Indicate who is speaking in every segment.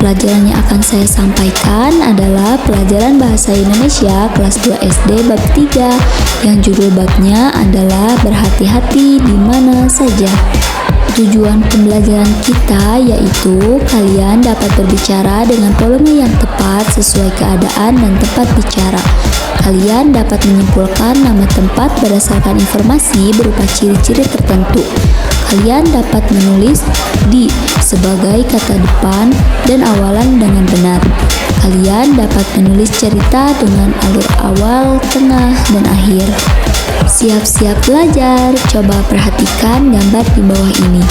Speaker 1: Pelajaran yang akan saya sampaikan adalah pelajaran Bahasa Indonesia kelas 2 SD bab 3 yang judul babnya adalah berhati-hati di mana saja. Tujuan pembelajaran kita yaitu kalian dapat berbicara dengan volume yang tepat sesuai keadaan dan tempat bicara. Kalian dapat menyimpulkan nama tempat berdasarkan informasi berupa ciri-ciri tertentu. Kalian dapat menulis di sebagai kata depan dan awalan dengan benar. Kalian dapat menulis cerita dengan alur awal, tengah, dan akhir. Siap-siap belajar, coba perhatikan gambar di bawah ini.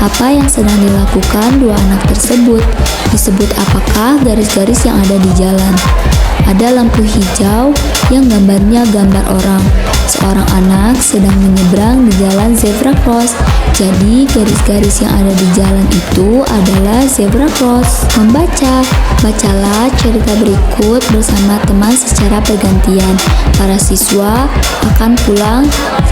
Speaker 1: Apa yang sedang dilakukan dua anak tersebut? Disebut apakah garis-garis yang ada di jalan? Ada lampu hijau yang gambarnya gambar orang. Seorang anak sedang menyeberang di jalan zebra cross. Jadi garis-garis yang ada di jalan itu adalah zebra cross. Membaca, bacalah cerita berikut bersama teman secara bergantian. Para siswa akan pulang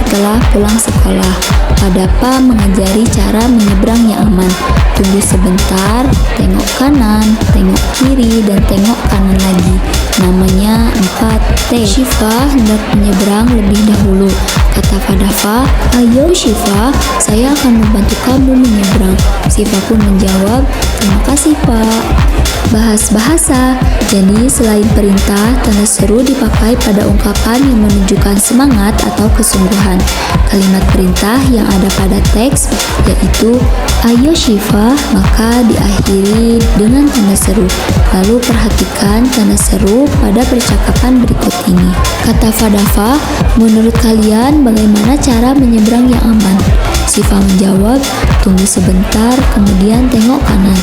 Speaker 1: setelah pulang sekolah. Padapa mengajari cara menyeberang yang aman. Tunggu sebentar, tengok kanan, tengok kiri, dan tengok kanan lagi. Namanya 4T. Syifa hendak menyeberang lebih dahulu. Kata Fadafa, "Ayo Syifa, saya akan membantu kamu menyeberang." Syifa pun menjawab, "Terima kasih Pak." Bahas bahasa. Jadi selain perintah, tanda seru dipakai pada ungkapan yang menunjukkan semangat atau kesungguhan. Kalimat perintah yang ada pada teks yaitu "Ayo Syifa", maka diakhiri dengan tanda seru. Lalu perhatikan tanda seru pada percakapan berikut ini. Kata Fadafa, "Menurut kalian bagaimana cara menyeberang yang aman?" Syifa menjawab, "Tunggu sebentar, kemudian tengok kanan."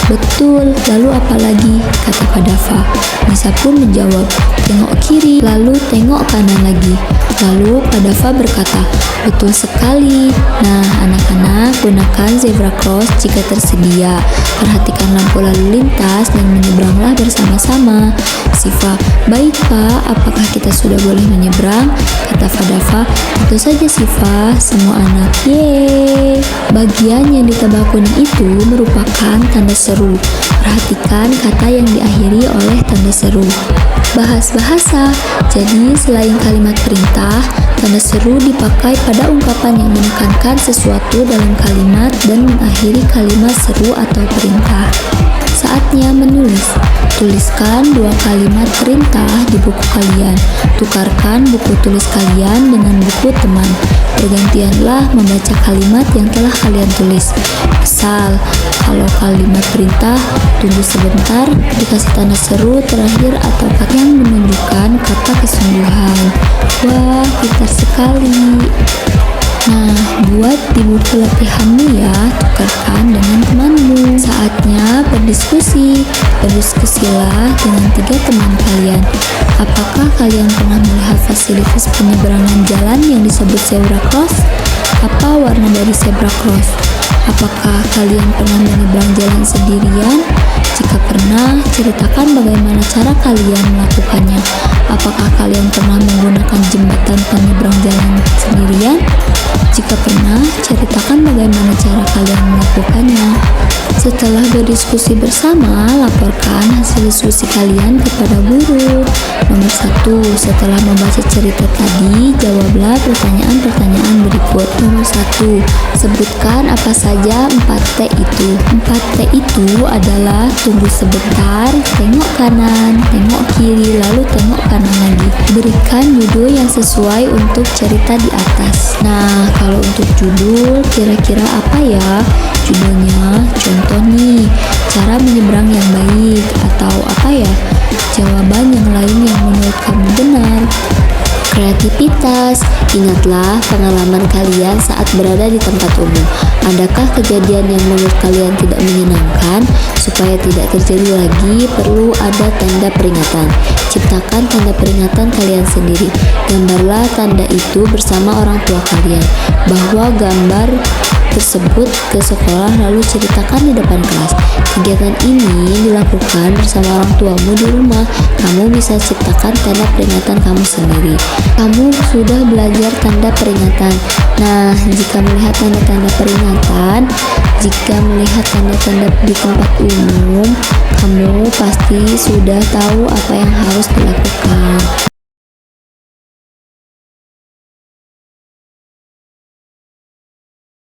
Speaker 1: "Betul, lalu apa lagi?" kata Fadafa. Nisa pun menjawab, "Tengok kiri, lalu tengok kanan lagi." Lalu Fadafa berkata, "Betul sekali. Nah, anak-anak, gunakan zebra cross jika tersedia. Perhatikan lampu lalu lintas dan menyeberanglah bersama-sama." Syifa, "Baik Pak, apakah kita sudah boleh menyeberang?" Kata Fadafa, "Tentu saja Syifa, semua anak." Yeay! Bagian yang ditebak kuning itu merupakan tanda seru. Perhatikan kata yang diakhiri oleh tanda seru. Bahas bahasa. Jadi selain kalimat perintah, tanda seru dipakai pada ungkapan yang menekankan sesuatu dalam kalimat dan mengakhiri kalimat seru atau perintah. Saatnya menulis. Tuliskan 2 kalimat perintah di buku kalian. Tukarkan buku tulis kalian dengan buku teman. Bergantianlah membaca kalimat yang telah kalian tulis. Misal, kalau kalimat perintah, tunggu sebentar, dikasih tanda seru terakhir atau kata yang menunjukkan kata kesungguhan. Wah, pintar sekali. Nah, buat di buku latihanmu ya, tukarkan dengan temanmu. Saatnya berdiskusi. Berdiskusilah dengan 3 teman kalian. Apakah kalian pernah melihat fasilitas penyeberangan jalan yang disebut zebra cross? Apa warna dari zebra cross? Apakah kalian pernah menyeberang jalan sendirian? Jika pernah, ceritakan bagaimana cara kalian melakukannya. Apakah kalian pernah menggunakan jembatan penyeberang jalan sendirian? Jika pernah, ceritakan bagaimana cara kalian melakukannya. Setelah berdiskusi bersama, laporkan hasil diskusi kalian kepada guru. Nomor 1, setelah membaca cerita tadi, jawablah pertanyaan-pertanyaan berikut. Nomor 1, sebutkan apa saja 4T itu. 4T itu adalah tunggu sebentar, tengok kanan, tengok kiri, lalu tengok kanan lagi. Berikan judul yang sesuai untuk cerita di atas. Nah, kalau untuk judul, kira-kira apa ya? Judulnya, contoh nih, cara menyeberang yang baik, atau apa ya? Jawaban yang lain yang menurut kamu benar. Kreativitas. Ingatlah pengalaman kalian saat berada di tempat umum. Adakah kejadian yang menurut kalian tidak menyenangkan? Supaya tidak terjadi lagi, perlu ada tanda peringatan. Ciptakan tanda peringatan kalian sendiri. Gambarlah tanda itu bersama orang tua kalian. Bahwa gambar tersebut ke sekolah lalu ceritakan di depan kelas. Kegiatan ini dilakukan bersama orang tuamu di rumah. Kamu bisa ciptakan tanda peringatan kamu sendiri. Kamu sudah belajar tanda peringatan. Nah, jika melihat tanda-tanda peringatan, Jika melihat tanda-tanda di tempat umum, kamu pasti sudah tahu apa yang harus dilakukan.